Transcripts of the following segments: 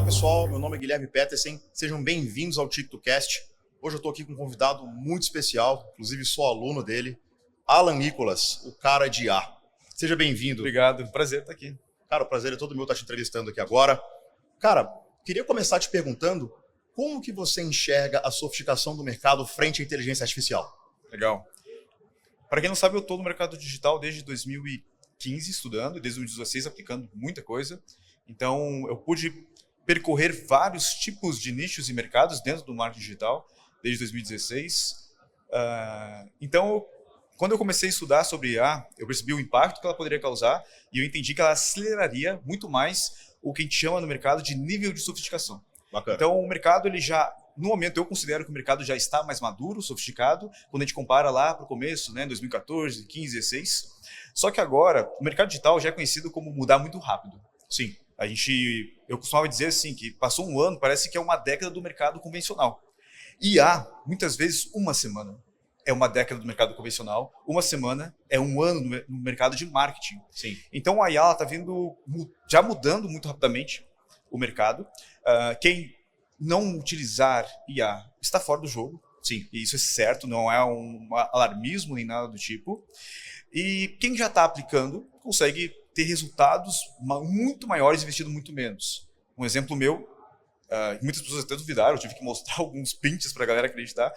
pessoal, meu nome é Guilherme Petersen, sejam bem-vindos ao TictoCast. Hoje eu estou aqui com um convidado muito especial, inclusive sou aluno dele, Alan Nicolas, o cara de IA. Seja bem-vindo. Obrigado, prazer estar aqui. Cara, o prazer é todo meu estar te entrevistando aqui agora. Cara, queria começar te perguntando como que você enxerga a sofisticação do mercado frente à inteligência artificial? Legal. Para quem não sabe, eu estou no mercado digital desde 2015 estudando, e desde 2016 aplicando muita coisa. Então, eu pude percorrer vários tipos de nichos e mercados dentro do marketing digital desde 2016. Então, quando eu comecei a estudar sobre IA, eu percebi o impacto que ela poderia causar e eu entendi que ela aceleraria muito mais o que a gente chama no mercado de nível de sofisticação. Bacana. Então, o mercado, ele já, no momento, eu considero que o mercado já está mais maduro, sofisticado, quando a gente compara lá para o começo, né, 2014, 15, 16. Só que agora, o mercado digital já é conhecido como mudar muito rápido. Sim. Eu costumava dizer assim, que passou um ano, parece que é uma década do mercado convencional. IA, muitas vezes, uma semana é uma década do mercado convencional, uma semana é um ano no mercado de marketing. Sim. Então, a IA está vindo, já mudando muito rapidamente o mercado. Quem não utilizar IA está fora do jogo. Sim. E isso é certo, não é um alarmismo nem nada do tipo. E quem já está aplicando consegue ter resultados muito maiores investindo muito menos. Um exemplo meu, muitas pessoas até duvidaram, eu tive que mostrar alguns prints para a galera acreditar.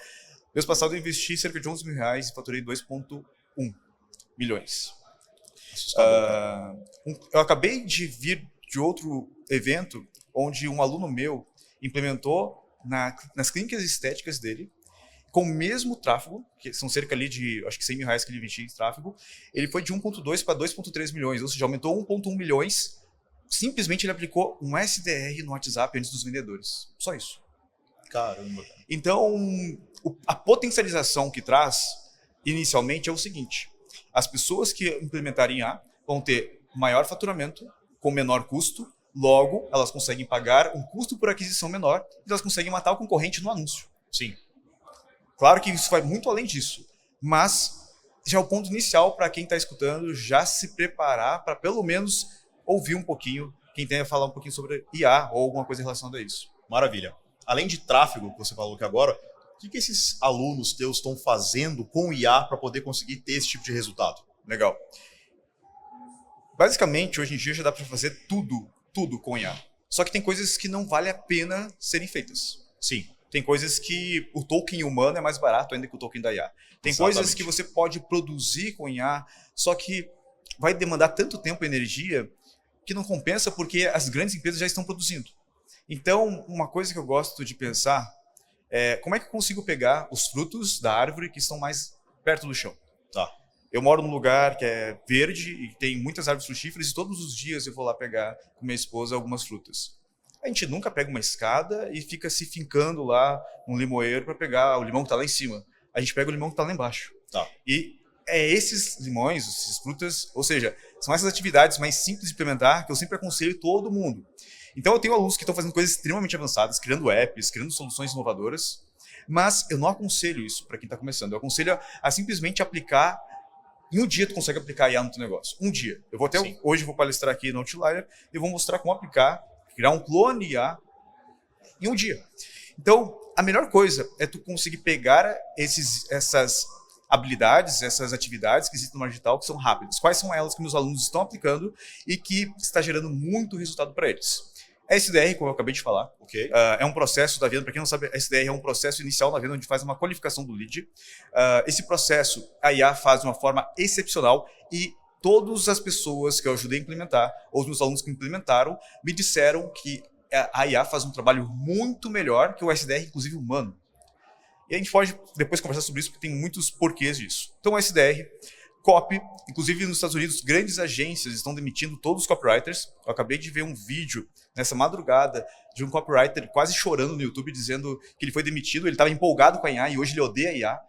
Mês passado eu investi cerca de 11 mil reais e faturei 2,1 milhões. Eu acabei de vir de outro evento onde um aluno meu implementou nas clínicas estéticas dele, com o mesmo tráfego, que são cerca ali de, acho que 100 mil reais que ele investiu em tráfego, ele foi de 1,2 para 2,3 milhões, ou seja, aumentou 1,1 milhões. Simplesmente ele aplicou um SDR no WhatsApp antes dos vendedores. Só isso. Caramba. Então, a potencialização que traz, inicialmente, é o seguinte. As pessoas que implementarem IA vão ter maior faturamento, com menor custo, logo, elas conseguem pagar um custo por aquisição menor e elas conseguem matar o concorrente no anúncio. Sim. Claro que isso vai muito além disso, mas já é o ponto inicial para quem está escutando já se preparar para pelo menos ouvir um pouquinho, quem tem a falar um pouquinho sobre IA ou alguma coisa relacionada a isso. Maravilha. Além de tráfego, que você falou aqui agora, o que esses alunos teus estão fazendo com IA para poder conseguir ter esse tipo de resultado? Legal. Basicamente, hoje em dia já dá para fazer tudo com IA. Só que tem coisas que não vale a pena serem feitas. Sim. Tem coisas que o token humano é mais barato ainda que o token da IA. Tem Exatamente. coisas que você pode produzir com IA, só que vai demandar tanto tempo e energia que não compensa porque as grandes empresas já estão produzindo. Então, uma coisa que eu gosto de pensar é como é que eu consigo pegar os frutos da árvore que estão mais perto do chão. Tá. Eu moro num lugar que é verde e tem muitas árvores frutíferas e todos os dias eu vou lá pegar com minha esposa algumas frutas. A gente nunca pega uma escada e fica se fincando lá num limoeiro para pegar o limão que está lá em cima. A gente pega o limão que está lá embaixo. Tá. E é esses limões, essas frutas, ou seja, são essas atividades mais simples de implementar que eu sempre aconselho todo mundo. Então eu tenho alunos que estão fazendo coisas extremamente avançadas, criando apps, criando soluções inovadoras, mas eu não aconselho isso para quem está começando. Eu aconselho a simplesmente aplicar. Em um dia tu consegue aplicar IA no teu negócio. Um dia. Hoje eu vou palestrar aqui no Outlier e vou mostrar como aplicar, criar um clone IA em um dia. Então, a melhor coisa é tu conseguir pegar essas habilidades, essas atividades que existem no marketing digital que são rápidas. Quais são elas que meus alunos estão aplicando e que está gerando muito resultado para eles? A SDR, como eu acabei de falar, Ok. é um processo da venda. Para quem não sabe, a SDR é um processo inicial na venda onde faz uma qualificação do lead. Esse processo, a IA faz de uma forma excepcional e todas as pessoas que eu ajudei a implementar, ou os meus alunos que implementaram, me disseram que a IA faz um trabalho muito melhor que o SDR, inclusive humano. E a gente pode depois conversar sobre isso, porque tem muitos porquês disso. Então, o SDR, copy, inclusive nos Estados Unidos, grandes agências estão demitindo todos os copywriters. Eu acabei de ver um vídeo nessa madrugada de um copywriter quase chorando no YouTube, dizendo que ele foi demitido, ele estava empolgado com a IA e hoje ele odeia a IA,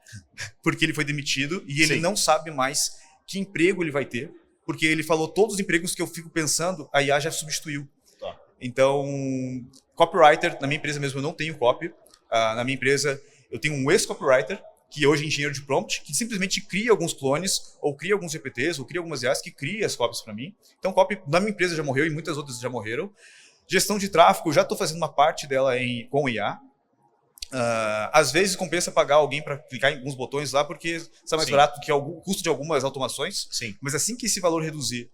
porque ele foi demitido e ele não sabe mais que emprego ele vai ter, porque ele falou todos os empregos que eu fico pensando, a IA já substituiu. Tá. Então, copywriter, na minha empresa mesmo eu não tenho copy, na minha empresa eu tenho um ex-copywriter, que hoje é engenheiro de prompt, que simplesmente cria alguns clones, ou cria alguns GPTs, ou cria algumas IAs que cria as copies para mim. Então, copy na minha empresa já morreu e muitas outras já morreram. Gestão de tráfego, já estou fazendo uma parte dela com IA. Às vezes compensa pagar alguém para clicar em alguns botões lá, porque está mais barato que o custo de algumas automações. Sim. Mas assim que esse valor reduzir,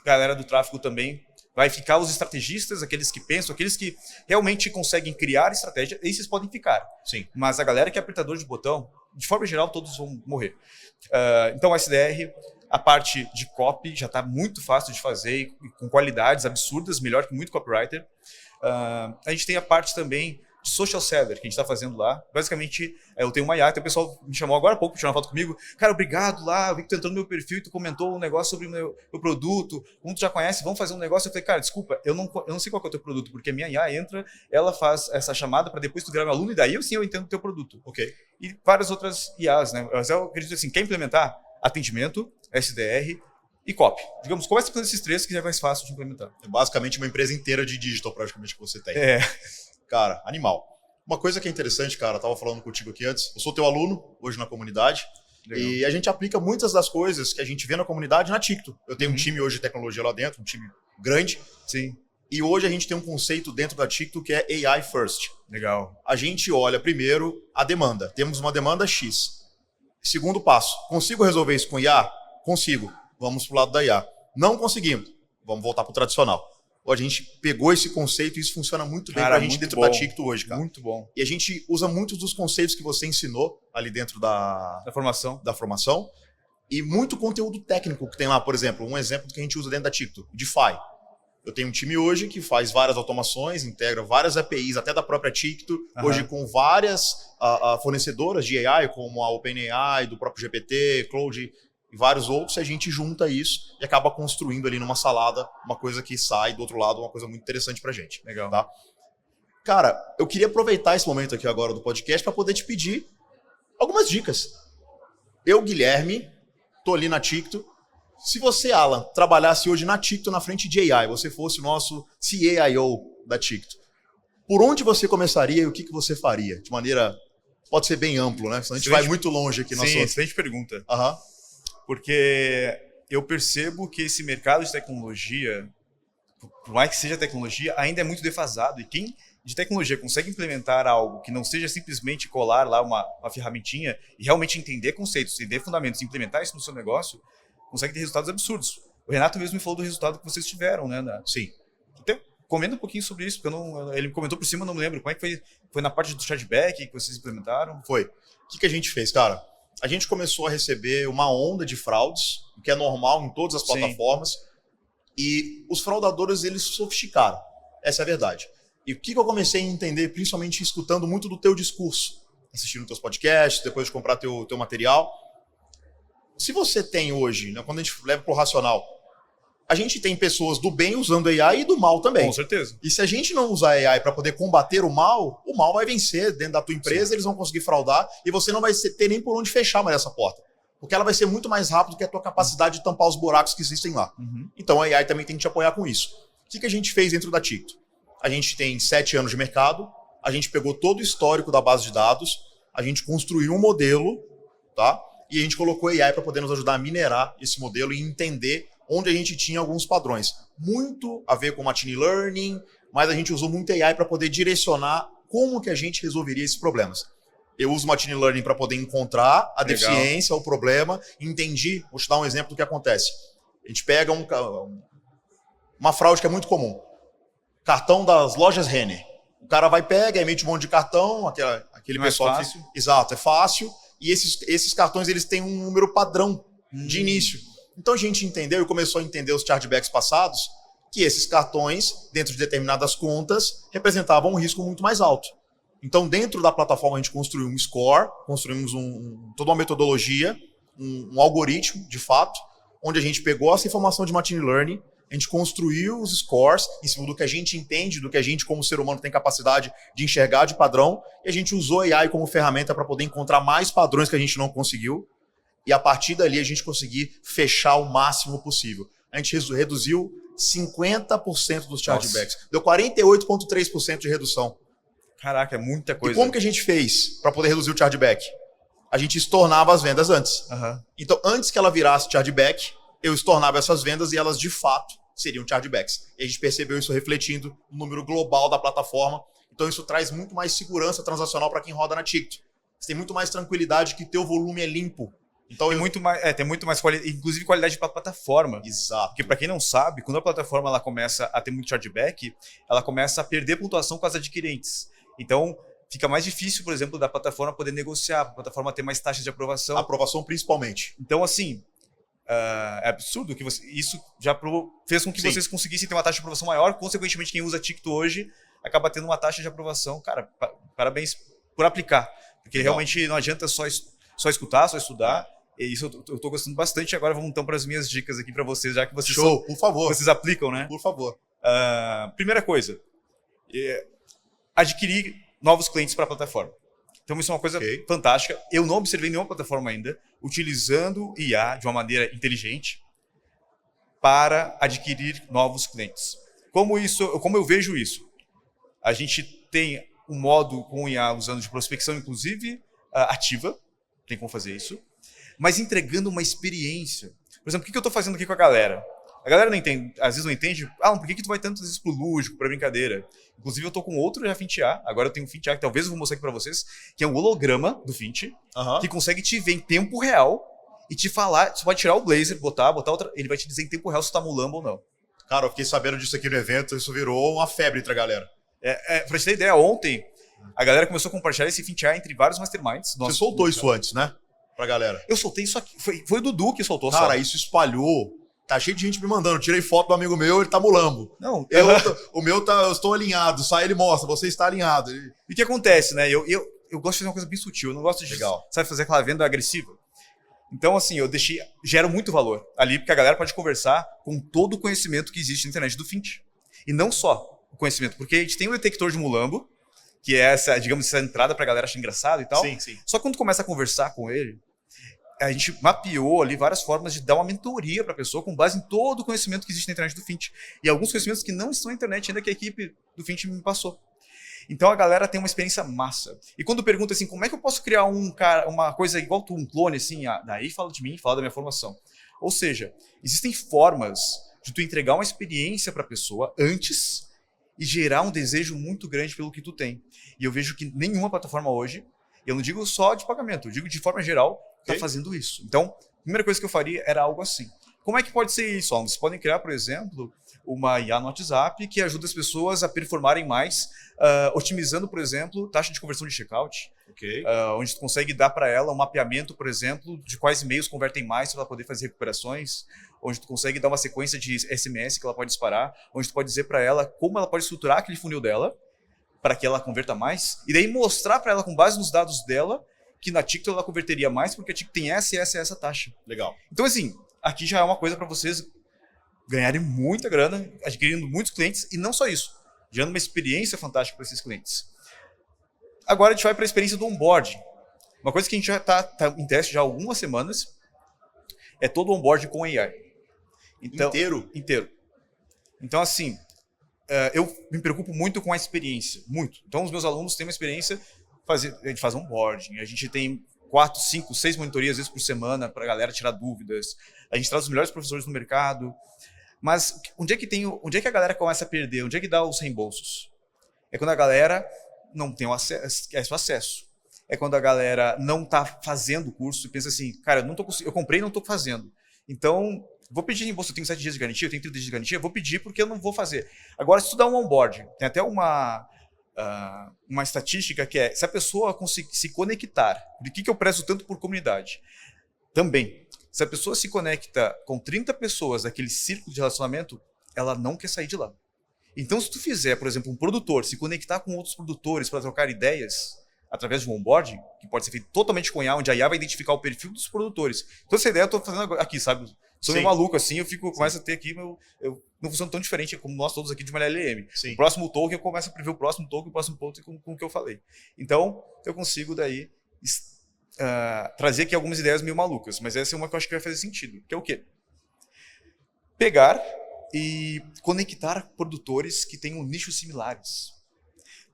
a galera do tráfego também vai ficar os estrategistas, aqueles que pensam, aqueles que realmente conseguem criar estratégia, esses podem ficar. Sim. Mas a galera que é apertador de botão, de forma geral, todos vão morrer. Então, o SDR, a parte de copy já está muito fácil de fazer, com qualidades absurdas, melhor que muito copywriter. A gente tem a parte também de social seller, que a gente está fazendo lá. Basicamente, eu tenho uma IA, o pessoal me chamou agora há pouco para tirar uma foto comigo. Cara, obrigado lá, eu vi que tu entrou no meu perfil e tu comentou um negócio sobre o meu produto, como tu já conhece, vamos fazer um negócio. Eu falei, cara, desculpa, eu não sei qual que é o teu produto, porque a minha IA entra, ela faz essa chamada para depois tu virar meu aluno, e daí eu entendo o teu produto. Ok. E várias outras IAs, né? Mas eu acredito assim, quer implementar atendimento, SDR e copy. Digamos, começa com esses três que já é mais fácil de implementar. É basicamente uma empresa inteira de digital, praticamente, que você tem. Cara, animal. Uma coisa que é interessante, cara, eu tava falando contigo aqui antes, eu sou teu aluno hoje na comunidade. Legal. E a gente aplica muitas das coisas que a gente vê na comunidade na TikTok. Eu tenho um time hoje de tecnologia lá dentro, um time grande. Sim. E hoje a gente tem um conceito dentro da TikTok que é AI First. Legal. A gente olha primeiro a demanda. Temos uma demanda X. Segundo passo, consigo resolver isso com IA? Consigo. Vamos pro lado da IA. Não conseguimos. Vamos voltar pro tradicional. A gente pegou esse conceito e isso funciona muito bem pra gente dentro da TikTok hoje, cara. Muito bom. E a gente usa muitos dos conceitos que você ensinou ali dentro da formação e muito conteúdo técnico que tem lá. Por exemplo, um exemplo que a gente usa dentro da TikTok, DeFi. Eu tenho um time hoje que faz várias automações, integra várias APIs, até da própria TikTok, hoje com várias fornecedoras de AI, como a OpenAI, do próprio GPT, Claude e vários outros, e a gente junta isso e acaba construindo ali numa salada uma coisa que sai do outro lado, uma coisa muito interessante pra gente. Legal. Tá? Cara, eu queria aproveitar esse momento aqui agora do podcast para poder te pedir algumas dicas. Eu, Guilherme, tô ali na TikTok. Se você, Alan, trabalhasse hoje na TikTok na frente de AI, você fosse o nosso CAIO da TikTok, por onde você começaria e o que você faria? De maneira, pode ser bem amplo, né? Senão a gente vai muito longe aqui. Sim, excelente pergunta. Porque eu percebo que esse mercado de tecnologia, por mais que seja tecnologia, ainda é muito defasado. E quem de tecnologia consegue implementar algo que não seja simplesmente colar lá uma ferramentinha e realmente entender conceitos, entender fundamentos e implementar isso no seu negócio, consegue ter resultados absurdos. O Renato mesmo me falou do resultado que vocês tiveram, né? Sim. Então, comenta um pouquinho sobre isso, porque ele comentou por cima, eu não me lembro. Como é que foi? Foi na parte do chargeback que vocês implementaram? Foi. O que a gente fez, cara? A gente começou a receber uma onda de fraudes, o que é normal em todas as plataformas, e os fraudadores, eles sofisticaram. Essa é a verdade. E o que eu comecei a entender, principalmente escutando muito do teu discurso, assistindo teus podcasts, depois de comprar teu material. Se você tem hoje, né, quando a gente leva pro racional, a gente tem pessoas do bem usando AI e do mal também. Com certeza. E se a gente não usar AI para poder combater o mal vai vencer dentro da tua empresa, eles vão conseguir fraudar e você não vai ter nem por onde fechar mais essa porta. Porque ela vai ser muito mais rápido que a tua capacidade de tampar os buracos que existem lá. Então a AI também tem que te apoiar com isso. O que a gente fez dentro da TikTok? A gente tem 7 anos de mercado, a gente pegou todo o histórico da base de dados, a gente construiu um modelo, tá? E a gente colocou AI para poder nos ajudar a minerar esse modelo e entender onde a gente tinha alguns padrões. Muito a ver com machine learning, mas a gente usou muito AI para poder direcionar como que a gente resolveria esses problemas. Eu uso machine learning para poder encontrar a deficiência, o problema, entendi. Vou te dar um exemplo do que acontece. A gente pega uma fraude que é muito comum. Cartão das lojas Renner. O cara vai pegar, emite um monte de cartão, aquele não pessoal... É fácil. Exato, é fácil. E esses cartões eles têm um número padrão de início. Então a gente entendeu e começou a entender os chargebacks passados que esses cartões, dentro de determinadas contas, representavam um risco muito mais alto. Então dentro da plataforma a gente construiu um score, construímos toda uma metodologia, um algoritmo de fato, onde a gente pegou essa informação de machine learning, a gente construiu os scores em cima do que a gente entende, do que a gente como ser humano tem capacidade de enxergar de padrão, e a gente usou AI como ferramenta para poder encontrar mais padrões que a gente não conseguiu, e a partir dali a gente conseguir fechar o máximo possível. A gente reduziu 50% dos chargebacks. Deu 48,3% de redução. Caraca, é muita coisa. E como que a gente fez para poder reduzir o chargeback? A gente estornava as vendas antes. Então, antes que ela virasse chargeback, eu estornava essas vendas e elas, de fato, seriam chargebacks. E a gente percebeu isso refletindo no número global da plataforma. Então isso traz muito mais segurança transacional para quem roda na Ticket. Você tem muito mais tranquilidade que teu volume é limpo. Então tem muito mais qualidade, inclusive qualidade para a plataforma. Exato. Porque para quem não sabe, quando a plataforma ela começa a ter muito chargeback, ela começa a perder pontuação com as adquirentes. Então fica mais difícil, por exemplo, da plataforma poder negociar, a plataforma ter mais taxas de aprovação. Aprovação principalmente. Então assim, é absurdo que isso já fez com que vocês conseguissem ter uma taxa de aprovação maior. Consequentemente, quem usa Ticto hoje acaba tendo uma taxa de aprovação. Cara, parabéns por aplicar. Porque Legal. realmente não adianta só escutar, só estudar. E isso eu estou gostando bastante. Agora vamos então para as minhas dicas aqui para vocês, já que vocês por favor. Vocês aplicam, né? Por favor. Primeira coisa, adquirir novos clientes para a plataforma. Então isso é uma coisa fantástica. Eu não observei nenhuma plataforma ainda utilizando IA de uma maneira inteligente para adquirir novos clientes. Como eu vejo isso? A gente tem um modo com IA usando de prospecção, inclusive ativa, tem como fazer isso, mas entregando uma experiência. Por exemplo, o que eu estou fazendo aqui com a galera? A galera não entende, às vezes não entende, por que tu vai tantas vezes pro lúdico, pra brincadeira? Inclusive eu tô com outro já Fint IA, agora eu tenho um Fint IA que talvez eu vou mostrar aqui pra vocês, que é um holograma do Fint, que consegue te ver em tempo real e te falar, você pode tirar o blazer, botar outra, ele vai te dizer em tempo real se tá mulamba ou não. Cara, eu fiquei sabendo disso aqui no evento, isso virou uma febre entre a galera. Pra você ter ideia, ontem a galera começou a compartilhar esse Fint IA entre vários masterminds. Você soltou isso antes, né? Pra galera. Eu soltei isso aqui, foi o Dudu que soltou. Cara, isso espalhou. Tá cheio de gente me mandando. Tirei foto do amigo meu, ele tá mulambo. Não, o meu tá, eu estou alinhado. Sai, ele mostra, você está alinhado. E o que acontece, né? Eu gosto de fazer uma coisa bem sutil. Eu não gosto de fazer aquela venda agressiva. Então, assim, gero muito valor ali, porque a galera pode conversar com todo o conhecimento que existe na internet do Fint. E não só o conhecimento, porque a gente tem o detector de mulambo, que é essa, digamos, essa entrada pra galera achar engraçado e tal. Sim. Só que quando tu começa a conversar com ele, a gente mapeou ali várias formas de dar uma mentoria para a pessoa com base em todo o conhecimento que existe na internet do Fint. E alguns conhecimentos que não estão na internet ainda que a equipe do Fint me passou. Então a galera tem uma experiência massa. E quando pergunta assim, como é que eu posso criar uma coisa igual tu, um clone, assim, daí fala de mim, fala da minha formação. Ou seja, existem formas de tu entregar uma experiência para a pessoa antes e gerar um desejo muito grande pelo que tu tem. E eu vejo que nenhuma plataforma hoje, eu não digo só de pagamento, eu digo de forma geral, está fazendo isso. Então, a primeira coisa que eu faria era algo assim. Como é que pode ser isso? Vocês podem criar, por exemplo, uma IA no WhatsApp que ajuda as pessoas a performarem mais, otimizando, por exemplo, taxa de conversão de checkout, onde tu consegue dar para ela um mapeamento, por exemplo, de quais e-mails convertem mais para ela poder fazer recuperações, onde tu consegue dar uma sequência de SMS que ela pode disparar, onde tu pode dizer para ela como ela pode estruturar aquele funil dela para que ela converta mais, e daí mostrar para ela, com base nos dados dela, que na TikTok ela converteria mais porque a TikTok tem essa taxa. Legal. Então, assim, aqui já é uma coisa para vocês ganharem muita grana, adquirindo muitos clientes, e não só isso, gerando uma experiência fantástica para esses clientes. Agora a gente vai para a experiência do onboarding. Uma coisa que a gente já está em teste já há algumas semanas é todo o onboarding com AI. Então, inteiro. Então, assim, eu me preocupo muito com a experiência, muito. Então, os meus alunos têm uma experiência, a gente faz onboarding, a gente tem 4, 5, 6 monitorias, às vezes por semana, para a galera tirar dúvidas. A gente traz os melhores professores do mercado. Mas onde é que a galera começa a perder? Onde é que dá os reembolsos? É quando a galera não tem o acesso. É quando a galera não está fazendo o curso e pensa assim, cara, eu comprei e não estou fazendo. Então, vou pedir reembolso, eu tenho 7 dias de garantia, eu tenho 30 dias de garantia, vou pedir porque eu não vou fazer. Agora, se tu dá um onboarding, tem até uma estatística que é, se a pessoa conseguir se conectar, de que eu prezo tanto por comunidade? Também, se a pessoa se conecta com 30 pessoas daquele círculo de relacionamento, ela não quer sair de lá. Então, se tu fizer, por exemplo, um produtor se conectar com outros produtores para trocar ideias através de um onboarding, que pode ser feito totalmente com IA, onde a IA vai identificar o perfil dos produtores. Então, essa ideia eu estou fazendo aqui, sabe? Sou meio maluco assim, começo a ter aqui, eu não funciono tão diferente como nós todos aqui de uma LLM. O próximo token, eu começo a prever o próximo token com o que eu falei. Então, eu consigo daí trazer aqui algumas ideias meio malucas, mas essa é uma que eu acho que vai fazer sentido, que é o quê? Pegar e conectar produtores que tenham nichos similares.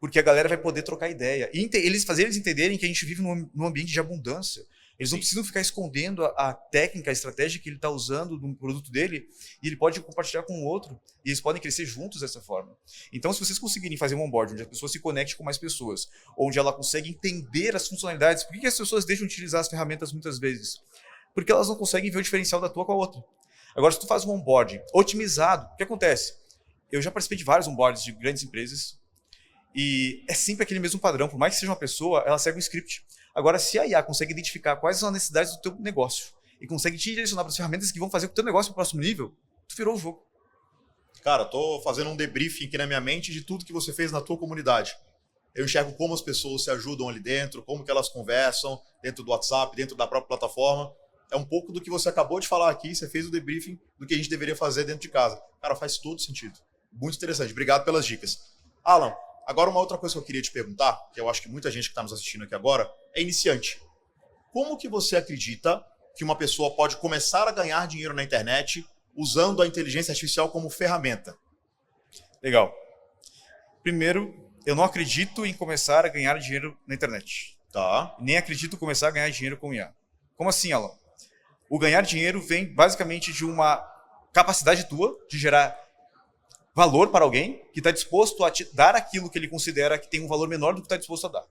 Porque a galera vai poder trocar ideia. E fazer eles entenderem que a gente vive num ambiente de abundância. Eles não precisam ficar escondendo a técnica, a estratégia que ele está usando no produto dele, e ele pode compartilhar com o outro, e eles podem crescer juntos dessa forma. Então, se vocês conseguirem fazer um onboarding onde a pessoa se conecte com mais pessoas, onde ela consegue entender as funcionalidades, por que as pessoas deixam de utilizar as ferramentas muitas vezes? Porque elas não conseguem ver o diferencial da tua com a outra. Agora, se tu faz um onboarding otimizado, o que acontece? Eu já participei de vários onboardings de grandes empresas, e é sempre aquele mesmo padrão. Por mais que seja uma pessoa, ela segue um script. Agora, se a IA consegue identificar quais são as necessidades do teu negócio e consegue te direcionar para as ferramentas que vão fazer com o teu negócio para o próximo nível, tu virou o jogo. Cara, tô fazendo um debriefing aqui na minha mente de tudo que você fez na tua comunidade. Eu enxergo como as pessoas se ajudam ali dentro, como que elas conversam dentro do WhatsApp, dentro da própria plataforma. É um pouco do que você acabou de falar aqui, você fez o debriefing do que a gente deveria fazer dentro de casa. Cara, faz todo sentido. Muito interessante. Obrigado pelas dicas. Alan, agora uma outra coisa que eu queria te perguntar, que eu acho que muita gente que está nos assistindo aqui agora é iniciante. Como que você acredita que uma pessoa pode começar a ganhar dinheiro na internet usando a inteligência artificial como ferramenta? Legal. Primeiro, eu não acredito em começar a ganhar dinheiro na internet. Tá. Nem acredito em começar a ganhar dinheiro com IA. Como assim, Alan? O ganhar dinheiro vem basicamente de uma capacidade tua de gerar valor para alguém que está disposto a te dar aquilo que ele considera que tem um valor menor do que está disposto a dar.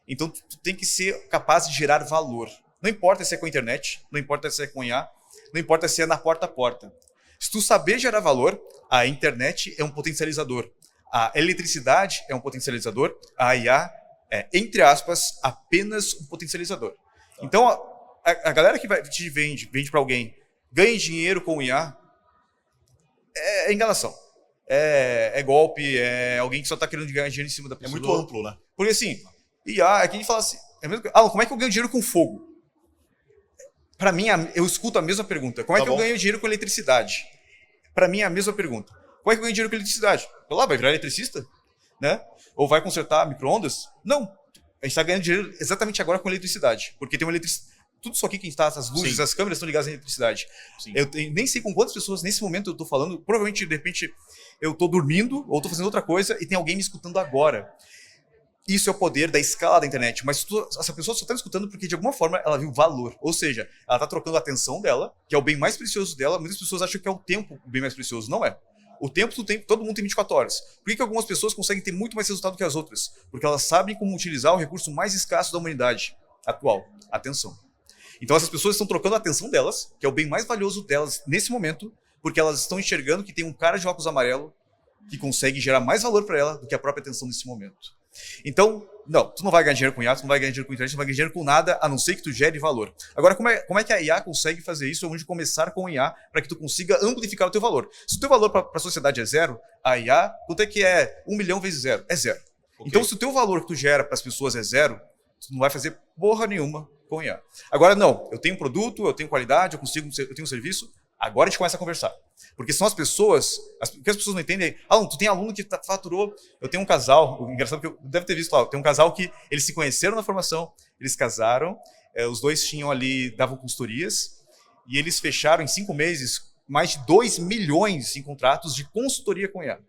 Então, tu tem que ser capaz de gerar valor. Não importa se é com a internet, não importa se é com IA, não importa se é na porta a porta. Se tu saber gerar valor, a internet é um potencializador. A eletricidade é um potencializador. A IA é, entre aspas, apenas um potencializador. Então, a galera que te vende para alguém, ganhe dinheiro com IA, é enganação. É golpe, é alguém que só está querendo ganhar dinheiro em cima da pessoa. É muito amplo, né? Porque assim, IA, é que a gente fala assim, como é que eu ganho dinheiro com fogo? Para mim, eu escuto a mesma pergunta. Como é que eu ganho dinheiro com eletricidade? Para mim é a mesma pergunta. Como é que eu ganho dinheiro com eletricidade? Vai virar eletricista? Né? Ou vai consertar micro-ondas? Não. A gente está ganhando dinheiro exatamente agora com eletricidade. Porque tem uma eletricidade. Tudo isso aqui que está, as luzes, sim, as câmeras estão ligadas à eletricidade. Sim. Eu nem sei com quantas pessoas nesse momento eu estou falando. Provavelmente, de repente, eu estou dormindo ou estou fazendo outra coisa e tem alguém me escutando agora. Isso é o poder da escala da internet. Mas essa pessoa só está me escutando porque, de alguma forma, ela viu valor. Ou seja, ela está trocando a atenção dela, que é o bem mais precioso dela. Muitas pessoas acham que é o tempo o bem mais precioso. Não é. O tempo, todo mundo tem 24 horas. Por que algumas pessoas conseguem ter muito mais resultado que as outras? Porque elas sabem como utilizar o recurso mais escasso da humanidade atual, a atenção. Então essas pessoas estão trocando a atenção delas, que é o bem mais valioso delas nesse momento, porque elas estão enxergando que tem um cara de óculos amarelo que consegue gerar mais valor para ela do que a própria atenção nesse momento. Então, não, tu não vai ganhar dinheiro com IA, tu não vai ganhar dinheiro com internet, tu não vai ganhar dinheiro com nada, a não ser que tu gere valor. Agora, como é que a IA consegue fazer isso? Onde começar com IA para que tu consiga amplificar o teu valor. Se o teu valor para a sociedade é zero, a IA, quanto é que é 1 milhão vezes zero? É zero. Okay. Então, se o teu valor que tu gera para as pessoas é zero, tu não vai fazer porra nenhuma com IA. Agora, não, eu tenho um produto, eu tenho qualidade, eu tenho um serviço, agora a gente começa a conversar. Porque são as pessoas, o que as pessoas não entendem, tu tem aluno que faturou, eu tenho um casal, engraçado que eu deve ter visto lá, tem um casal que eles se conheceram na formação, eles casaram, os dois tinham ali, davam consultorias, e eles fecharam em 5 meses mais de 2 milhões em contratos de consultoria com IA.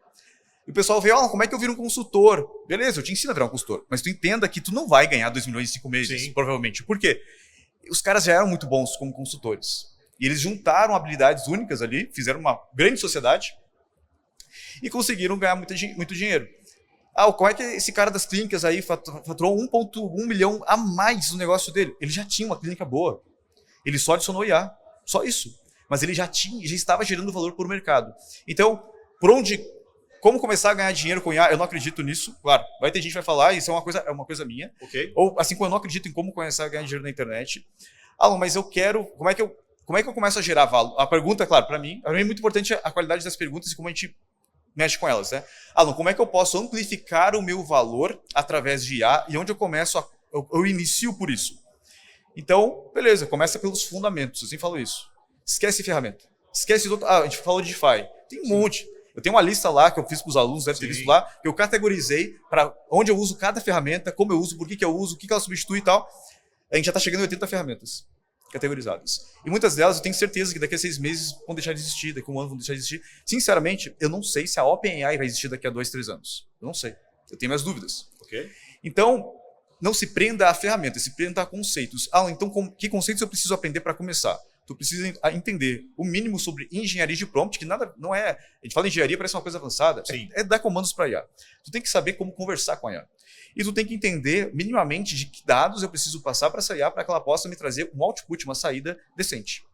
E o pessoal vê, como é que eu viro um consultor? Beleza, eu te ensino a virar um consultor, mas tu entenda que tu não vai ganhar 2 milhões em 5 meses, sim, provavelmente. Por quê? Os caras já eram muito bons como consultores. E eles juntaram habilidades únicas ali, fizeram uma grande sociedade e conseguiram ganhar muito dinheiro. Como é que esse cara das clínicas aí faturou 1,1 milhão a mais no negócio dele? Ele já tinha uma clínica boa. Ele só adicionou IA, só isso. Mas ele já estava gerando valor para o mercado. Então, como começar a ganhar dinheiro com IA? Eu não acredito nisso. Claro, vai ter gente que vai falar, isso é uma coisa minha. Okay. Ou assim como eu não acredito em como começar a ganhar dinheiro na internet. Mas eu quero... Como é que eu começo a gerar valor? A pergunta, claro, para mim é muito importante a qualidade das perguntas e como a gente mexe com elas, né? Como é que eu posso amplificar o meu valor através de IA e onde eu começo eu inicio por isso? Então, beleza, começa pelos fundamentos, assim falo isso. Esquece ferramenta. Esquece a gente falou de DeFi. Tem um monte. Eu tenho uma lista lá que eu fiz para os alunos, deve ter visto lá, que eu categorizei para onde eu uso cada ferramenta, como eu uso, por que eu uso, o que ela substitui e tal. A gente já está chegando em 80 ferramentas categorizadas. E muitas delas eu tenho certeza que daqui a 6 meses vão deixar de existir, daqui a 1 ano vão deixar de existir. Sinceramente, eu não sei se a OpenAI vai existir daqui a 2, 3 anos. Eu não sei. Eu tenho minhas dúvidas. Okay. Então, não se prenda a ferramentas, se prenda a conceitos. Então que conceitos eu preciso aprender para começar? Tu precisa entender o mínimo sobre engenharia de prompt, que nada não é... A gente fala em engenharia, parece uma coisa avançada. É dar comandos para a IA. Tu tem que saber como conversar com a IA. E tu tem que entender minimamente de que dados eu preciso passar para essa IA para que ela possa me trazer um output, uma saída decente.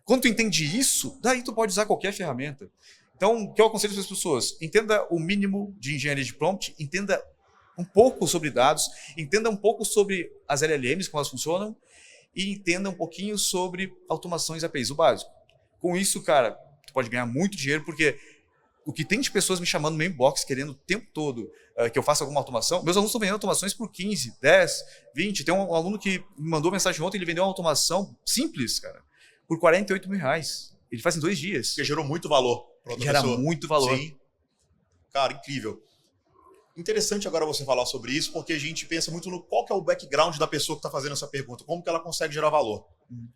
Quando tu entende isso, daí tu pode usar qualquer ferramenta. Então, o que eu aconselho para as pessoas? Entenda o mínimo de engenharia de prompt, entenda um pouco sobre dados, entenda um pouco sobre as LLMs, como elas funcionam, e entenda um pouquinho sobre automações APIs, o básico. Com isso, cara, tu pode ganhar muito dinheiro, porque o que tem de pessoas me chamando no meu inbox, querendo o tempo todo que eu faça alguma automação, meus alunos estão vendendo automações por 15, 10, 20. Tem um aluno que me mandou mensagem ontem, ele vendeu uma automação simples, cara, por R$48 mil. Ele faz em 2 dias. Porque gerou muito valor para outra Gera pessoa. muito valor. Sim. Cara, incrível. Interessante agora você falar sobre isso, porque a gente pensa muito no qual que é o background da pessoa que está fazendo essa pergunta, como que ela consegue gerar valor.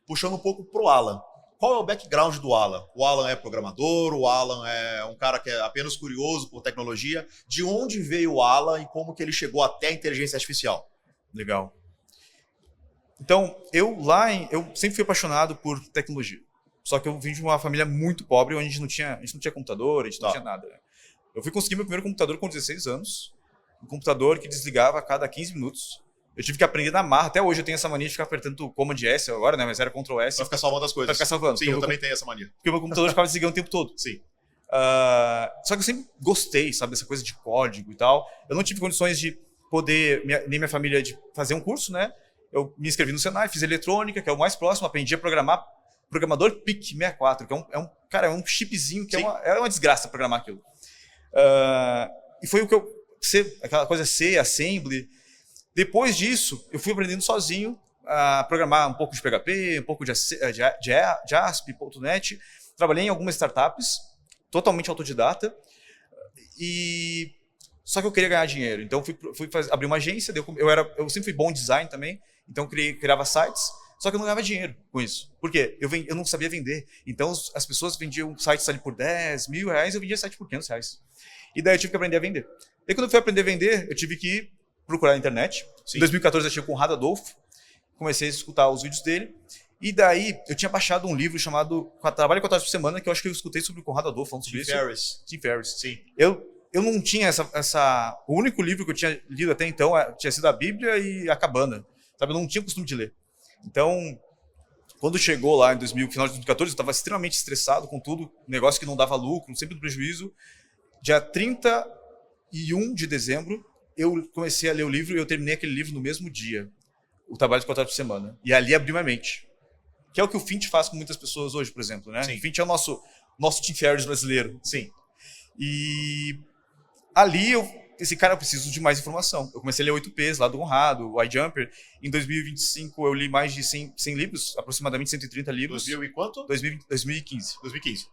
Puxando um pouco para o Alan. Qual é o background do Alan? O Alan é programador, o Alan é um cara que é apenas curioso por tecnologia. De onde veio o Alan e como que ele chegou até a inteligência artificial? Legal. Então, eu sempre fui apaixonado por tecnologia. Só que eu vim de uma família muito pobre, onde a gente não tinha computador, a gente não tinha nada. Né? Eu fui conseguir meu primeiro computador com 16 anos. Um computador que desligava a cada 15 minutos. Eu tive que aprender na marra. Até hoje eu tenho essa mania de ficar apertando o Command S agora, né? Mas era Ctrl S. Pra ficar salvando as coisas. Pra ficar salvando. Sim, eu também tenho essa mania. Porque o meu computador ficava desligando o tempo todo. Sim. Só que eu sempre gostei, sabe? Dessa coisa de código e tal. Eu não tive condições de poder, nem minha família, de fazer um curso, né? Eu me inscrevi no Senai, fiz eletrônica, que é o mais próximo. Aprendi a programar programador PIC64, que é um chipzinho que é uma desgraça programar aquilo. E foi o que aquela coisa C, Assembly. Depois disso, eu fui aprendendo sozinho a programar um pouco de PHP, um pouco de ASP, .NET. Trabalhei em algumas startups, totalmente autodidata. Só que eu queria ganhar dinheiro. Então, fui abrir uma agência. Eu sempre fui bom em design também. Então, criava sites. Só que eu não ganhava dinheiro com isso. Por quê? Eu não sabia vender. Então, as pessoas vendiam sites ali por R$10 mil, eu vendia site por R$500. E daí eu tive que aprender a vender. E quando eu fui aprender a vender, eu tive que procurar na internet. Sim. Em 2014 eu tinha o Conrado Adolfo. Comecei a escutar os vídeos dele. E daí eu tinha baixado um livro chamado Trabalho 4 horas por semana, que eu acho que eu escutei sobre o Conrado Adolfo falando sobre isso. Tim Ferriss. Sim. Eu não tinha o único livro que eu tinha lido até então tinha sido a Bíblia e a Cabana. Sabe? Eu não tinha costume de ler. Então, quando chegou lá no final de 2014, eu estava extremamente estressado com tudo, negócio que não dava lucro, sempre no prejuízo. Dia 31 de dezembro, eu comecei a ler o livro e eu terminei aquele livro no mesmo dia, o Trabalho de 4 horas por semana. E ali abriu minha mente. Que é o que o Fint faz com muitas pessoas hoje, por exemplo. Né? O Fint é o nosso Tim Ferriss brasileiro. Sim. E ali esse cara, eu preciso de mais informação. Eu comecei a ler 8Ps lá do Conrado, o iJumper. Em 2025 eu li mais de 100 livros, aproximadamente 130 livros. 2000 e quanto? 2015. 2015.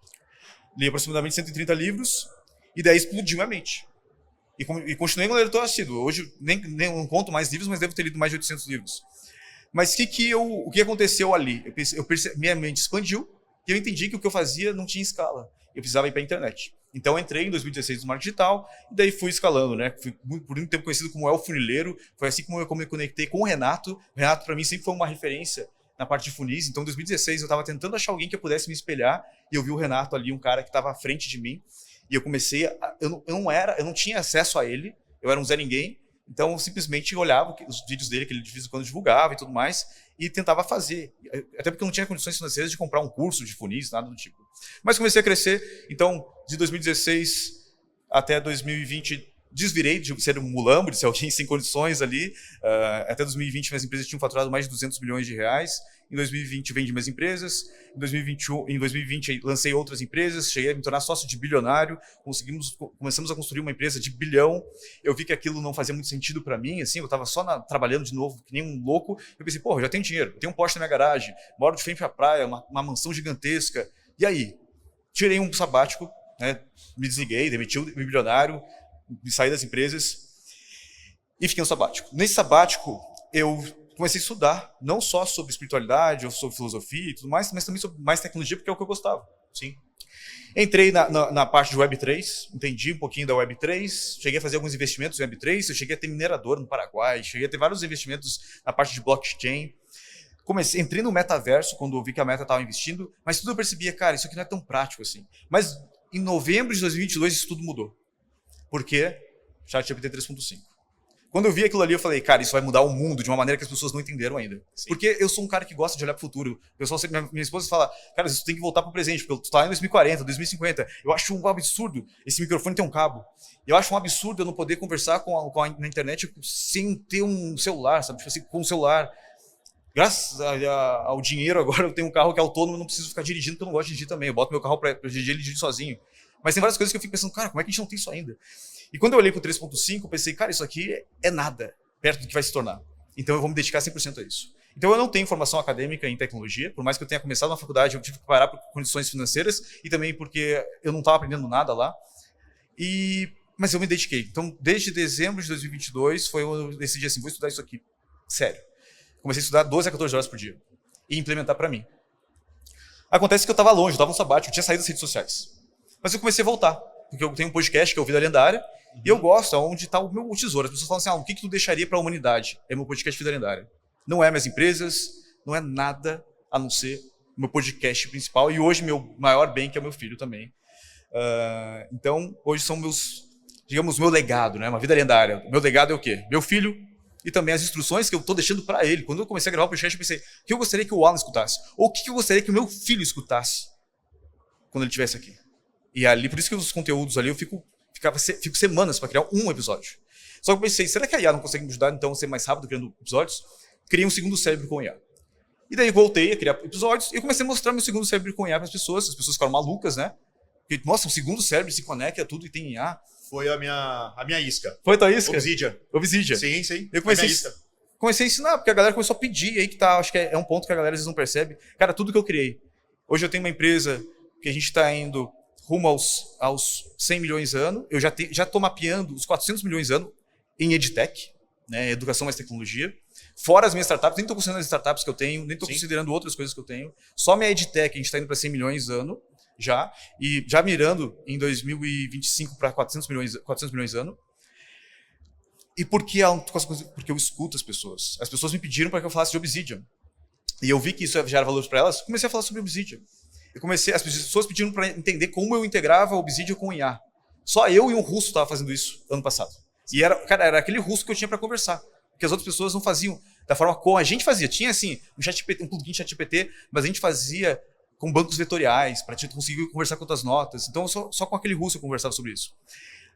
Li aproximadamente 130 livros e daí explodiu minha mente. E continuei um leitor assíduo. Hoje nem não conto mais livros, mas devo ter lido mais de 800 livros. Mas o que aconteceu ali? Minha mente expandiu e eu entendi que o que eu fazia não tinha escala. Eu precisava ir para a internet. Então, eu entrei em 2016 no marketing digital e daí fui escalando, né? Fui por muito tempo conhecido como El Funileiro. Foi assim como eu me conectei com o Renato. O Renato, para mim, sempre foi uma referência na parte de funis. Então, em 2016, eu estava tentando achar alguém que eu pudesse me espelhar e eu vi o Renato ali, um cara que estava à frente de mim. E eu comecei eu não tinha acesso a ele. Eu era um Zé Ninguém. Então, eu simplesmente olhava os vídeos dele, que ele de vez em quando divulgava e tudo mais, e tentava fazer. Até porque eu não tinha condições financeiras de comprar um curso de funis, nada do tipo. Mas comecei a crescer. Então, de 2016 até 2020, desvirei de ser um mulambo, de ser alguém sem condições ali. Até 2020, minhas empresas tinham faturado mais de R$200 milhões. Em 2020, vendi minhas empresas. Em 2020, lancei outras empresas. Cheguei a me tornar sócio de bilionário. Começamos a construir uma empresa de bilhão. Eu vi que aquilo não fazia muito sentido para mim. Assim, eu estava só trabalhando de novo, que nem um louco. Eu pensei, eu já tenho dinheiro. Eu tenho um Porsche na minha garagem. Moro de frente à praia, uma mansão gigantesca. E aí? Tirei um sabático, né? Me desliguei, demiti o bilionário, saí das empresas e fiquei no sabático. Nesse sabático, eu comecei a estudar, não só sobre espiritualidade ou sobre filosofia e tudo mais, mas também sobre mais tecnologia, porque é o que eu gostava. Sim. Entrei na parte de Web3, entendi um pouquinho da Web3, cheguei a fazer alguns investimentos em Web3, eu cheguei a ter minerador no Paraguai, cheguei a ter vários investimentos na parte de blockchain. Entrei no metaverso quando eu vi que a Meta estava investindo, mas tudo eu percebia, cara, isso aqui não é tão prático assim. Mas em novembro de 2022 isso tudo mudou. Por quê? ChatGPT 3.5. Quando eu vi aquilo ali, eu falei, cara, isso vai mudar o mundo de uma maneira que as pessoas não entenderam ainda. Sim. Porque eu sou um cara que gosta de olhar para o futuro. O pessoal, minha esposa fala, cara, isso tem que voltar para o presente, porque tu tá em 2040, 2050. Eu acho um absurdo esse microfone ter um cabo. Eu acho um absurdo eu não poder conversar na internet sem ter um celular, sabe? Tipo assim, com um celular. Graças ao dinheiro agora eu tenho um carro que é autônomo, não preciso ficar dirigindo, porque eu não gosto de dirigir também. Eu boto meu carro para dirigir, ele dirige sozinho. Mas tem várias coisas que eu fico pensando, cara, como é que a gente não tem isso ainda? E quando eu olhei para o 3.5, eu pensei, cara, isso aqui é nada perto do que vai se tornar. Então eu vou me dedicar 100% a isso. Então eu não tenho formação acadêmica em tecnologia, por mais que eu tenha começado na faculdade, eu tive que parar por condições financeiras e também porque eu não estava aprendendo nada lá. Mas eu me dediquei. Então, desde dezembro de 2022, eu decidi assim, vou estudar isso aqui. Sério. Comecei a estudar 12 a 14 horas por dia e implementar para mim. Acontece que eu estava longe, eu estava no sabático, eu tinha saído das redes sociais. Mas eu comecei a voltar, porque eu tenho um podcast que é o Vida Lendária, e eu gosto, onde está o meu tesouro. As pessoas falam assim, o que tu deixaria para a humanidade? É meu podcast Vida Lendária. Não é minhas empresas, não é nada a não ser o meu podcast principal, e hoje meu maior bem, que é o meu filho também. Então, hoje são meu legado, né? Uma vida lendária. Meu legado é o quê? Meu filho, e também as instruções que eu estou deixando para ele. Quando eu comecei a gravar o podcast, eu pensei, o que eu gostaria que o Alan escutasse? Ou o que eu gostaria que o meu filho escutasse quando ele estivesse aqui? E ali, por isso que os conteúdos ali, eu fico semanas para criar um episódio. Só que eu pensei, será que a IA não consegue me ajudar então a ser mais rápido criando episódios? Criei um segundo cérebro com IA. E daí voltei a criar episódios e eu comecei a mostrar meu segundo cérebro com IA para as pessoas ficaram malucas, né? Porque, nossa, um segundo cérebro se conecta a tudo e tem IA. Foi a minha isca. Foi a tua isca? Obsidian. Sim. Eu comecei a ensinar, porque a galera começou a pedir, aí que tá, acho que é um ponto que a galera às vezes não percebe. Cara, tudo que eu criei. Hoje eu tenho uma empresa que a gente está indo rumo aos 100 milhões ano. Eu já estou mapeando os 400 milhões ano em EdTech, né, educação mais tecnologia. Fora as minhas startups, nem estou considerando as startups que eu tenho, nem estou considerando outras coisas que eu tenho. Só minha EdTech, a gente está indo para 100 milhões ano já, e já mirando em 2025 para 400 milhões ano. E porque eu escuto as pessoas. As pessoas me pediram para que eu falasse de Obsidian. E eu vi que isso gera valor para elas, comecei a falar sobre Obsidian. As pessoas pediram para entender como eu integrava Obsidian com o IA. Só eu e um russo estavam fazendo isso ano passado. E era aquele russo que eu tinha para conversar. Porque as outras pessoas não faziam da forma como a gente fazia. Tinha assim, um plugin de ChatGPT, mas a gente fazia com bancos vetoriais, para te conseguir conversar com outras notas. Então, só com aquele russo eu conversava sobre isso.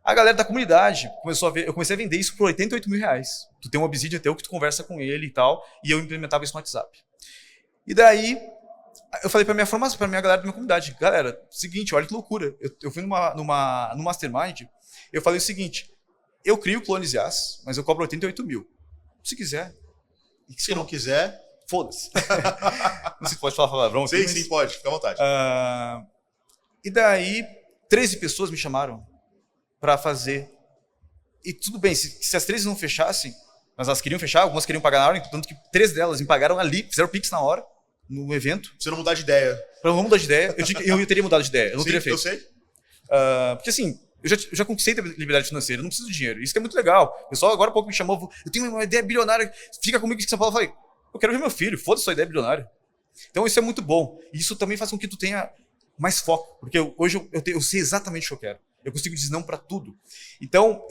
A galera da comunidade começou a ver, eu comecei a vender isso por 88 mil reais. Tu tem um Obsidian teu que tu conversa com ele e tal, e eu implementava isso no WhatsApp. E daí, eu falei para minha galera da minha comunidade, galera, seguinte, olha que loucura. Eu fui no Mastermind, eu falei o seguinte, eu crio clones IaaS, mas eu cobro 88 mil. Se quiser. E se não quiser, foda-se. Não sei se pode falar palavrão aqui. Sim, pode, fica à vontade. E daí, 13 pessoas me chamaram para fazer. E tudo bem, se as 13 não fechassem, mas elas queriam fechar, algumas queriam pagar na hora, tanto que 3 delas me pagaram ali, fizeram o Pix na hora, no evento. Você não mudar de ideia. Para não mudar de ideia, eu teria mudado de ideia, eu não teria feito. Eu sei. Porque assim, eu já conquistei a liberdade financeira, eu não preciso de dinheiro. Isso que é muito legal. O pessoal agora há pouco me chamou, eu tenho uma ideia bilionária, fica comigo aqui em São Paulo. Eu falei, eu quero ver meu filho, foda-se sua ideia bilionária. Então isso é muito bom. E isso também faz com que tu tenha mais foco, porque hoje eu sei exatamente o que eu quero. Eu consigo dizer não para tudo. Então,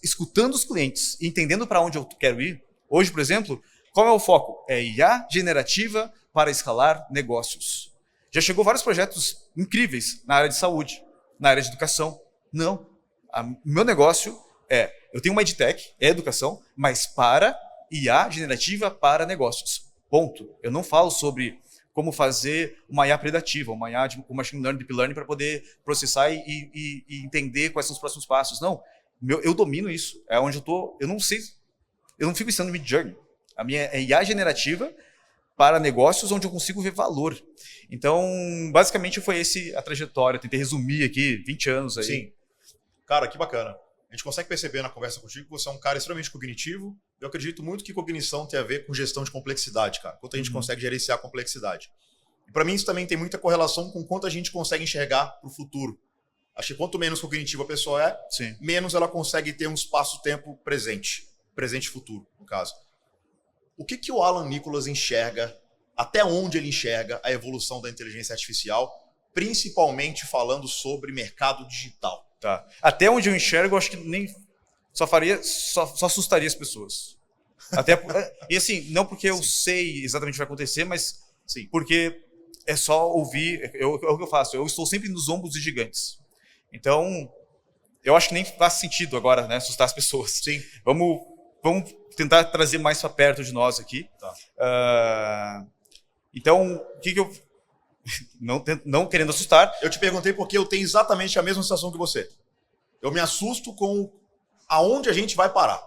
escutando os clientes e entendendo para onde eu quero ir, hoje, por exemplo, qual é o foco? É IA generativa para escalar negócios. Já chegou vários projetos incríveis na área de saúde, na área de educação. Não. Meu negócio eu tenho uma EdTech, é educação, mas para IA generativa para negócios. Ponto. Eu não falo sobre como fazer uma IA predativa, uma IA com machine learning, deep learning, para poder processar e entender quais são os próximos passos. Não, eu domino isso. É onde eu estou. Eu não sei, eu não fico pensando no mid-journey. A minha é IA generativa para negócios onde eu consigo ver valor. Então, basicamente, foi a trajetória. Tentei resumir aqui, 20 anos aí. Sim. Cara, que bacana. A gente consegue perceber na conversa contigo que você é um cara extremamente cognitivo. Eu acredito muito que cognição tem a ver com gestão de complexidade, cara. Quanto a gente consegue gerenciar a complexidade. E para mim isso também tem muita correlação com quanto a gente consegue enxergar para o futuro. Acho que quanto menos cognitiva a pessoa é, Sim. menos ela consegue ter um espaço-tempo presente e futuro, no caso. O que o Alan Nicholas enxerga, até onde ele enxerga a evolução da inteligência artificial, principalmente falando sobre mercado digital? Tá. Até onde eu enxergo, eu acho que nem só assustaria as pessoas. E assim, não porque eu sei exatamente o que vai acontecer, mas porque é só ouvir, é o que eu faço. Eu estou sempre nos ombros de gigantes. Então, eu acho que nem faz sentido agora, né, assustar as pessoas. Sim. Vamos tentar trazer mais para perto de nós aqui. Tá. Então, o que eu... Não querendo assustar. Eu te perguntei porque eu tenho exatamente a mesma sensação que você. Eu me assusto com aonde a gente vai parar.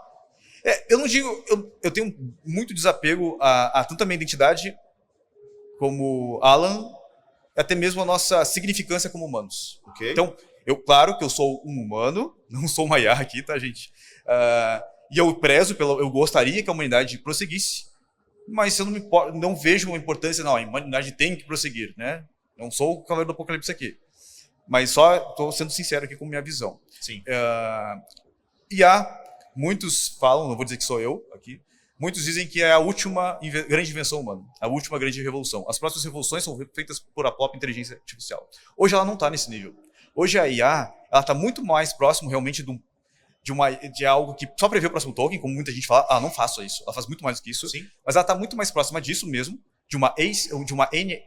Eu não digo... Eu tenho muito desapego a tanto a minha identidade como Alan, até mesmo a nossa significância como humanos. Okay. Então, claro que eu sou um humano, não sou uma IA aqui, tá, gente? E eu prezo, eu gostaria que a humanidade prosseguisse, mas eu não vejo uma importância, não, a humanidade tem que prosseguir, né? Não sou o Cavaleiro do Apocalipse aqui, mas só estou sendo sincero aqui com minha visão. Sim. Muitos falam, não vou dizer que sou eu aqui, muitos dizem que é a última grande invenção humana, a última grande revolução. As próximas revoluções são feitas por a própria inteligência artificial. Hoje ela não está nesse nível. Hoje a IA está muito mais próximo realmente de algo que só prevê o próximo token, como muita gente fala, não faça isso, ela faz muito mais do que isso. Sim. Mas ela está muito mais próxima disso mesmo, de uma NI,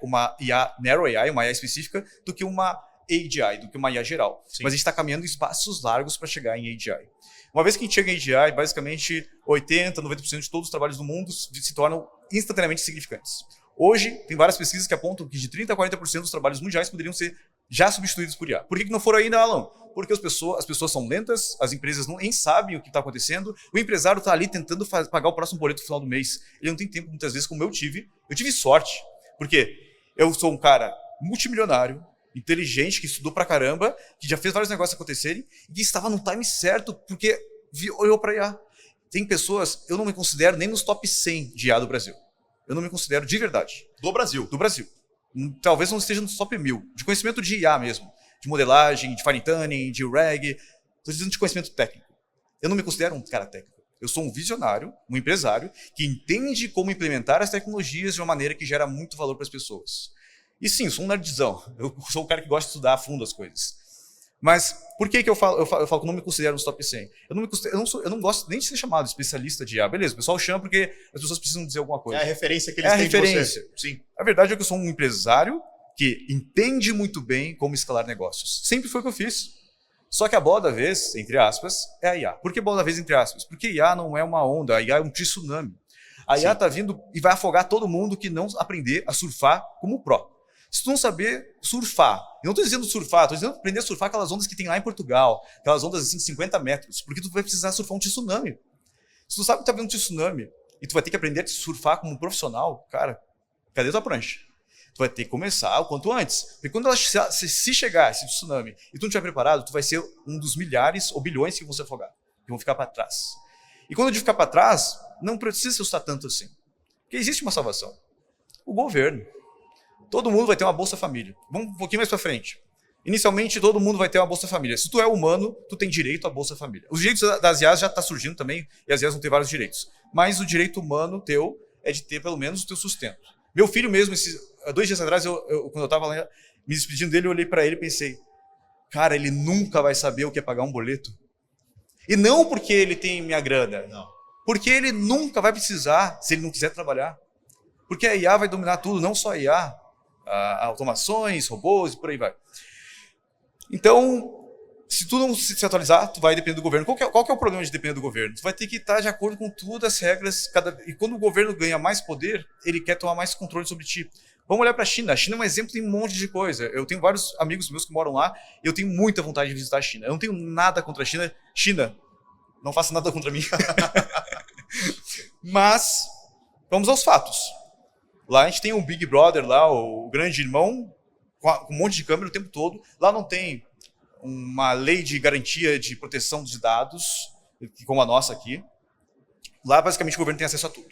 uma IA Narrow AI, uma IA específica, do que uma AGI, do que uma IA geral. Sim. Mas a gente está caminhando em espaços largos para chegar em AGI. Uma vez que a gente chega em AGI, basicamente 80%, 90% de todos os trabalhos do mundo se tornam instantaneamente significantes. Hoje, tem várias pesquisas que apontam que de 30% a 40% dos trabalhos mundiais poderiam ser já substituídos por IA. Por que não foram ainda, Alan? Porque as pessoas são lentas, as empresas nem sabem o que está acontecendo, o empresário está ali tentando pagar o próximo boleto no final do mês. Ele não tem tempo, muitas vezes, como eu tive. Eu tive sorte, porque eu sou um cara multimilionário, inteligente, que estudou pra caramba, que já fez vários negócios acontecerem, e que estava no time certo, porque olhou para IA. Tem pessoas, eu não me considero nem nos top 100 de IA do Brasil. Eu não me considero de verdade. Do Brasil. Do Brasil. Talvez não esteja nos top 1000. De conhecimento de IA mesmo. De modelagem, de fine tuning, de RAG. Estou dizendo de conhecimento técnico. Eu não me considero um cara técnico. Eu sou um visionário, um empresário, que entende como implementar as tecnologias de uma maneira que gera muito valor para as pessoas. E sim, eu sou um nerdzão. Eu sou um cara que gosta de estudar a fundo as coisas. Mas por que eu falo que eu não me considero nos top 100? Eu não gosto nem de ser chamado especialista de IA. Beleza, o pessoal chama porque as pessoas precisam dizer alguma coisa. É a referência que eles têm de você. Sim. A verdade é que eu sou um empresário que entende muito bem como escalar negócios. Sempre foi o que eu fiz. Só que a bola da vez, entre aspas, é a IA. Por que bola da vez, entre aspas? Porque IA não é uma onda, a IA é um tsunami. A IA está vindo e vai afogar todo mundo que não aprender a surfar como pró. Se tu não saber surfar, eu não estou dizendo surfar, estou dizendo aprender a surfar aquelas ondas que tem lá em Portugal, aquelas ondas assim de 50 metros, porque tu vai precisar surfar um tsunami. Se tu sabe que está vendo um tsunami e tu vai ter que aprender a surfar como um profissional, cara, cadê tua prancha? Tu vai ter que começar o quanto antes. Porque quando se chegar esse tsunami e tu não estiver preparado, tu vai ser um dos milhares ou bilhões que vão se afogar, que vão ficar para trás. E quando eu digo ficar para trás, não precisa se assustar tanto assim. Porque existe uma salvação. O governo. Todo mundo vai ter uma Bolsa Família. Vamos um pouquinho mais para frente. Inicialmente, todo mundo vai ter uma Bolsa Família. Se tu é humano, tu tem direito à Bolsa Família. Os direitos das IAs já estão surgindo também, e as IAs vão ter vários direitos. Mas o direito humano teu é de ter pelo menos o teu sustento. Meu filho mesmo, 2 dias atrás, quando eu estava lá me despedindo dele, eu olhei para ele e pensei, cara, ele nunca vai saber o que é pagar um boleto. E não porque ele tem minha grana, não. Porque ele nunca vai precisar, se ele não quiser trabalhar. Porque a IA vai dominar tudo, não só a IA, automações, robôs e por aí vai. Então, se tu não se atualizar, tu vai depender do governo. Qual que é o problema de depender do governo? Tu vai ter que estar de acordo com todas as regras. E quando o governo ganha mais poder, ele quer tomar mais controle sobre ti. Vamos olhar para a China. A China é um exemplo em um monte de coisa. Eu tenho vários amigos meus que moram lá e eu tenho muita vontade de visitar a China. Eu não tenho nada contra a China. China, não faça nada contra mim. Mas, vamos aos fatos. Lá a gente tem o Big Brother, lá, o grande irmão, com um monte de câmera o tempo todo. Lá não tem uma lei de garantia de proteção dos dados, como a nossa aqui. Lá, basicamente, o governo tem acesso a tudo.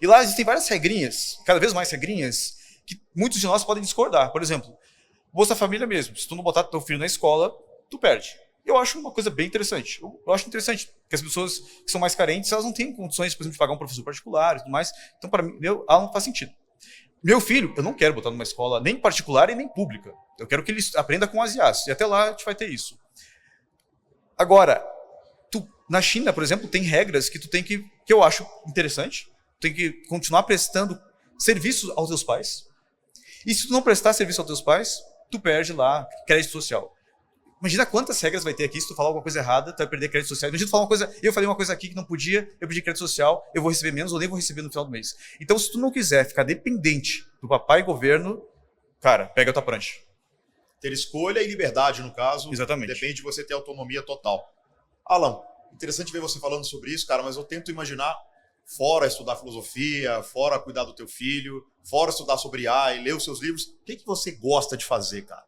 E lá existem várias regrinhas, cada vez mais regrinhas, que muitos de nós podem discordar. Por exemplo, Bolsa Família mesmo. Se tu não botar teu filho na escola, tu perde. Eu acho uma coisa bem interessante. Eu acho interessante que as pessoas que são mais carentes, elas não têm condições, por exemplo, de pagar um professor particular e tudo mais. Então, para mim, ela não faz sentido. Meu filho, eu não quero botar numa escola nem particular e nem pública. Eu quero que ele aprenda com as IAs. E até lá a gente vai ter isso. Agora, na China, por exemplo, tem regras que tu tem que eu acho interessante. Tu tem que continuar prestando serviços aos teus pais. E se tu não prestar serviço aos teus pais, tu perde lá crédito social. Imagina quantas regras vai ter aqui se tu falar alguma coisa errada, tu vai perder crédito social. Imagina tu falar uma coisa, eu falei uma coisa aqui que não podia, eu pedi crédito social, eu vou receber menos ou nem vou receber no final do mês. Então, se tu não quiser ficar dependente do papai e governo, cara, pega a tua prancha. Ter escolha e liberdade, no caso. Exatamente. Depende de você ter autonomia total. Alan, interessante ver você falando sobre isso, cara, mas eu tento imaginar, fora estudar filosofia, fora cuidar do teu filho, fora estudar sobre IA e ler os seus livros, o que você gosta de fazer, cara?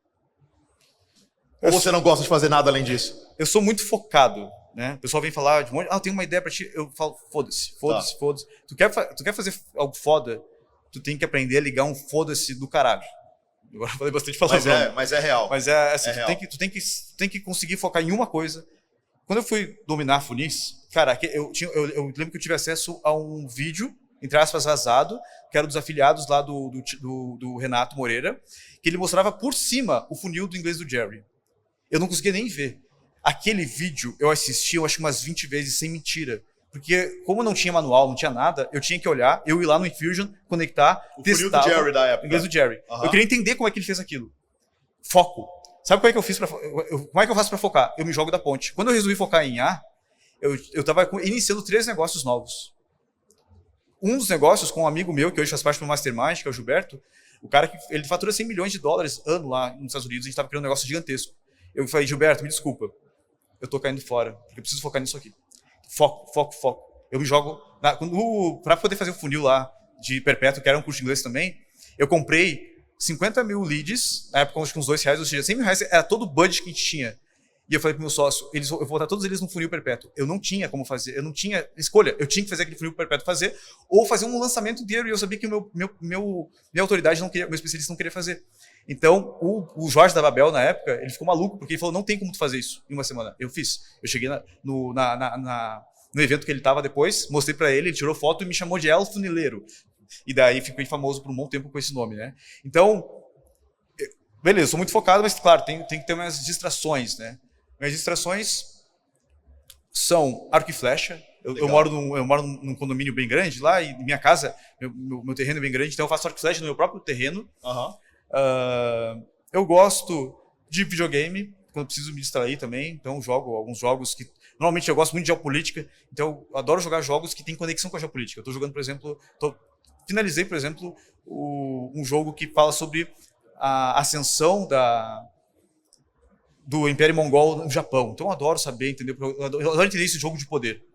Ou você não gosta de fazer nada além disso? Eu sou muito focado, né? O pessoal vem falar de um monte, eu tenho uma ideia pra ti, eu falo, foda-se. Tu quer fazer algo foda, tu tem que aprender a ligar um foda-se do caralho. Agora eu falei bastante palavrão. Mas é real. Mas é assim, real. Tu tem que conseguir focar em uma coisa. Quando eu fui dominar funis, cara, eu lembro que eu tive acesso a um vídeo, entre aspas, vazado, que era dos afiliados lá do Renato Moreira, que ele mostrava por cima o funil do inglês do Jerry. Eu não conseguia nem ver. Aquele vídeo eu assisti, eu acho, umas 20 vezes, sem mentira. Porque, como não tinha manual, não tinha nada, eu tinha que olhar, eu ir lá no Infusion, conectar, testar. O funil do Jerry da época. O inglês do Jerry. Eu queria entender como é que ele fez aquilo. Foco. Sabe como é que eu fiz como é que eu faço para focar? Eu me jogo da ponte. Quando eu resolvi focar em A, eu estava iniciando 3 negócios novos. Um dos negócios com um amigo meu, que hoje faz parte do Mastermind, que é o Gilberto, o cara que ele fatura $100 milhões ano lá nos Estados Unidos, a gente estava criando um negócio gigantesco. Eu falei, Gilberto, me desculpa, eu tô caindo fora, porque eu preciso focar nisso aqui. Foco. Eu me jogo... Para poder fazer o funil lá de perpétuo, que era um curso de inglês também, eu comprei 50 mil leads, na época acho que uns R$2, ou seja, R$100 mil era todo o budget que a gente tinha. E eu falei pro meu sócio, eu vou botar todos eles no funil perpétuo. Eu não tinha como fazer, eu não tinha escolha. Eu tinha que fazer aquele funil perpétuo fazer, ou fazer um lançamento inteiro, e eu sabia que minha autoridade não queria, meu especialista não queria fazer. Então, o Jorge da Babel, na época, ele ficou maluco, porque ele falou, não tem como tu fazer isso em uma semana. Eu fiz. Eu cheguei no evento que ele estava depois, mostrei para ele, ele tirou foto e me chamou de El Funileiro. E daí fiquei famoso por um bom tempo com esse nome, né? Então, beleza, sou muito focado, mas claro, tem que ter umas distrações, né? Minhas distrações são arco e flecha. Eu moro num condomínio bem grande lá, e minha casa, meu terreno é bem grande, então eu faço arco e flecha no meu próprio terreno. Eu gosto de videogame, quando eu preciso me distrair também, então jogo alguns jogos que... Normalmente eu gosto muito de geopolítica, então eu adoro jogar jogos que têm conexão com a geopolítica. Eu estou jogando, por exemplo... Finalizei, por exemplo, um jogo que fala sobre a ascensão do Império Mongol no Japão. Então eu adoro saber, entendeu? Eu adoro entender esse jogo de poder.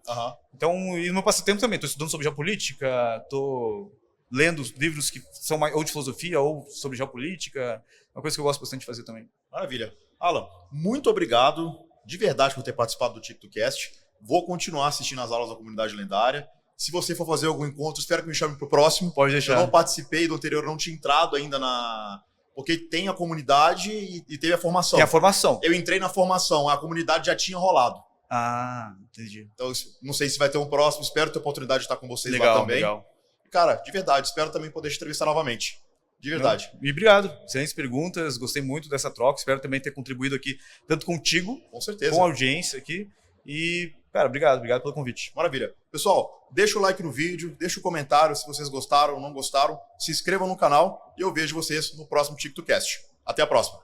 Então, e no meu passatempo também, estou estudando sobre geopolítica, estou lendo livros que são ou de filosofia ou sobre geopolítica, uma coisa que eu gosto bastante de fazer também. Maravilha. Alan, muito obrigado de verdade por ter participado do TictoCast. Vou continuar assistindo as aulas da Comunidade Lendária. Se você for fazer algum encontro, espero que me chame para o próximo. Pode deixar. Eu não participei do anterior, não tinha entrado ainda porque tem a comunidade e teve a formação. Tem a formação. Eu entrei na formação, a comunidade já tinha rolado. Ah, entendi. Então, não sei se vai ter um próximo, espero ter a oportunidade de estar com vocês lá também. Legal. Cara, de verdade, espero também poder te entrevistar novamente. De verdade. E obrigado. Excelentes perguntas, gostei muito dessa troca, espero também ter contribuído aqui, tanto contigo, com certeza, com a audiência aqui. E, cara, obrigado pelo convite. Maravilha. Pessoal, deixa o like no vídeo, deixa o comentário se vocês gostaram ou não gostaram, se inscrevam no canal e eu vejo vocês no próximo TictoCast. Até a próxima.